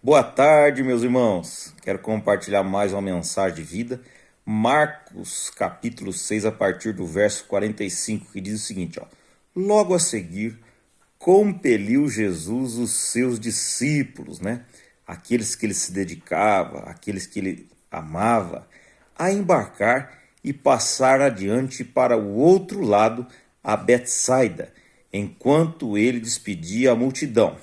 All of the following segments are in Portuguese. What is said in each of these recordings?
Boa tarde, meus irmãos. Quero compartilhar mais uma mensagem de vida. Marcos, capítulo 6, a partir do verso 45, que diz o seguinte, ó: Logo a seguir, compeliu Jesus os seus discípulos, né? Aqueles que ele se dedicava, aqueles que ele amava, a embarcar e passar adiante para o outro lado, a Betsaida, enquanto ele despedia a multidão.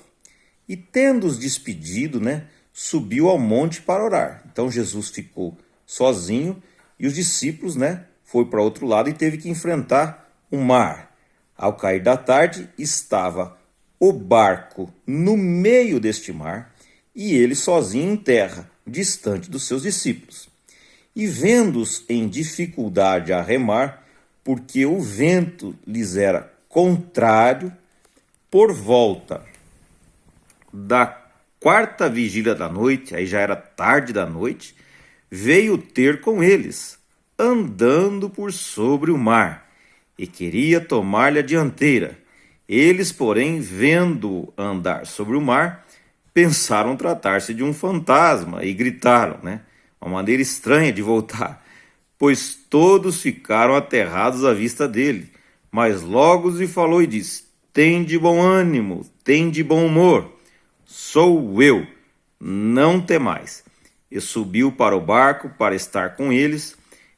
E tendo-os despedido, né, subiu ao monte para orar. Então Jesus ficou sozinho e os discípulos, né, foi para outro lado e teve que enfrentar o mar. Ao cair da tarde, estava o barco no meio deste mar e ele sozinho em terra, distante dos seus discípulos. E vendo-os em dificuldade a remar, porque o vento lhes era contrário, por volta da quarta vigília da noite, aí já era tarde da noite, veio ter com eles, andando por sobre o mar, e queria tomar-lhe a dianteira. Eles, porém, vendo andar sobre o mar, pensaram tratar-se de um fantasma e gritaram, né? Uma maneira estranha de voltar, pois todos ficaram aterrados à vista dele. Mas logo lhe falou e disse: Tende bom ânimo, tende bom humor. Sou eu, não temais. E subiu para o barco para estar com eles,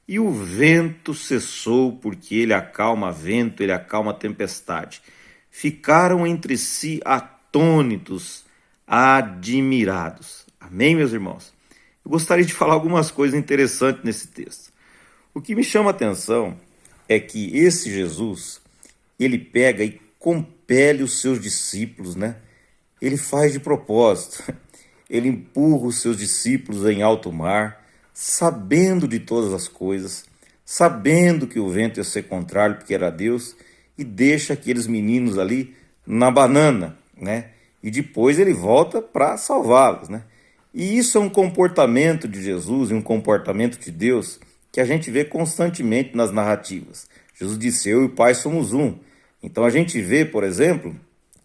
e o vento cessou, porque ele acalma vento, ele acalma tempestade. Ficaram entre si atônitos, admirados. Amém, meus irmãos? Eu gostaria de falar algumas coisas interessantes nesse texto. O que me chama a atenção é que esse Jesus, ele pega e compele os seus discípulos, né? Ele faz de propósito. Ele empurra os seus discípulos em alto mar, sabendo de todas as coisas, sabendo que o vento ia ser contrário, porque era Deus, e deixa aqueles meninos ali na banana, né? E depois ele volta para salvá-los, né? E isso é um comportamento de Jesus e um comportamento de Deus que a gente vê constantemente nas narrativas. Jesus disse: Eu e o Pai somos um. Então a gente vê, por exemplo,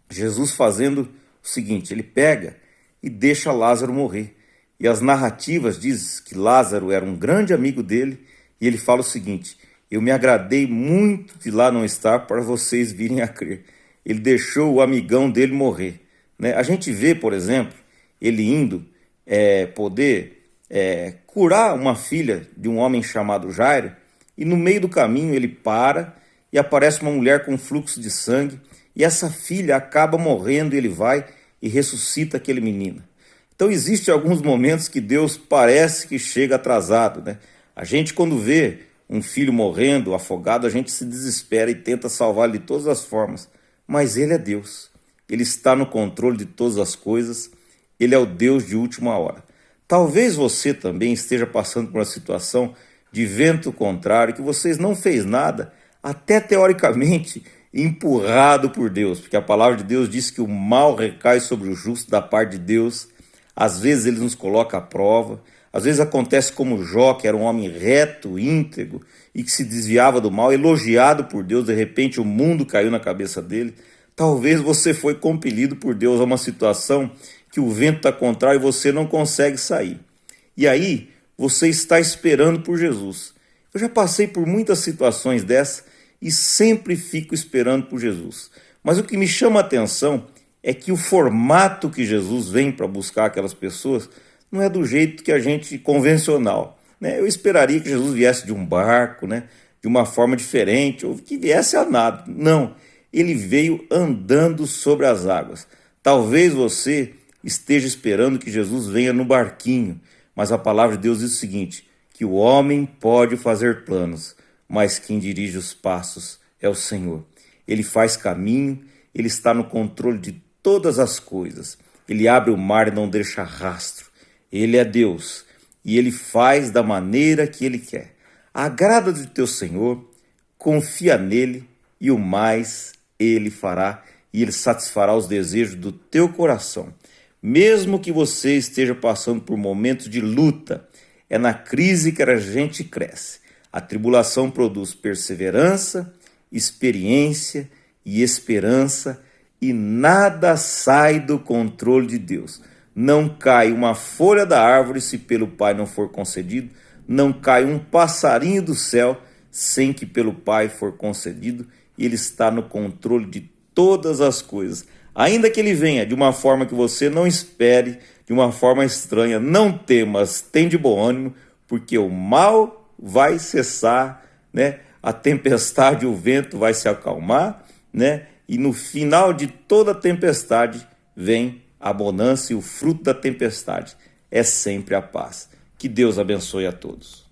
Jesus fazendo o seguinte: ele pega e deixa Lázaro morrer. E as narrativas dizem que Lázaro era um grande amigo dele, e ele fala o seguinte: eu me agradei muito de lá não estar para vocês virem a crer. Ele deixou o amigão dele morrer, né? A gente vê, por exemplo, ele indo poder curar uma filha de um homem chamado Jairo, e no meio do caminho ele para e aparece uma mulher com fluxo de sangue, e essa filha acaba morrendo, e ele vai e ressuscita aquele menino. Então existem alguns momentos que Deus parece que chega atrasado, né? A gente, quando vê um filho morrendo, afogado, a gente se desespera e tenta salvar ele de todas as formas. Mas ele é Deus. Ele está no controle de todas as coisas. Ele é o Deus de última hora. Talvez você também esteja passando por uma situação de vento contrário, que vocês não fez nada, até teoricamente empurrado por Deus, porque a palavra de Deus diz que o mal recai sobre o justo da parte de Deus. Às vezes ele nos coloca à prova, às vezes acontece como Jó, que era um homem reto, íntegro, e que se desviava do mal, elogiado por Deus, de repente o mundo caiu na cabeça dele. Talvez você foi compelido por Deus a uma situação que o vento está contrário e você não consegue sair. E aí você está esperando por Jesus. Eu já passei por muitas situações dessas e sempre fico esperando por Jesus. Mas o que me chama a atenção é que o formato que Jesus vem para buscar aquelas pessoas não é do jeito que a gente convencional, né? Eu esperaria que Jesus viesse de um barco, né? De uma forma diferente, ou que viesse a nado. Não, ele veio andando sobre as águas. Talvez você esteja esperando que Jesus venha no barquinho, mas a palavra de Deus diz o seguinte: que o homem pode fazer planos, mas quem dirige os passos é o Senhor. Ele faz caminho, ele está no controle de todas as coisas. Ele abre o mar e não deixa rastro. Ele é Deus e ele faz da maneira que ele quer. Agrada-te do teu Senhor, confia nele e o mais ele fará, e ele satisfará os desejos do teu coração. Mesmo que você esteja passando por momentos de luta, é na crise que a gente cresce. A tribulação produz perseverança, experiência e esperança, e nada sai do controle de Deus. Não cai uma folha da árvore se pelo Pai não for concedido, não cai um passarinho do céu sem que pelo Pai for concedido, e Ele está no controle de todas as coisas. Ainda que Ele venha de uma forma que você não espere, de uma forma estranha, não temas, tem de bom ânimo, porque o mal vai cessar, né? A tempestade, o vento vai se acalmar, né? E no final de toda tempestade vem a bonança, e o fruto da tempestade é sempre a paz. Que Deus abençoe a todos.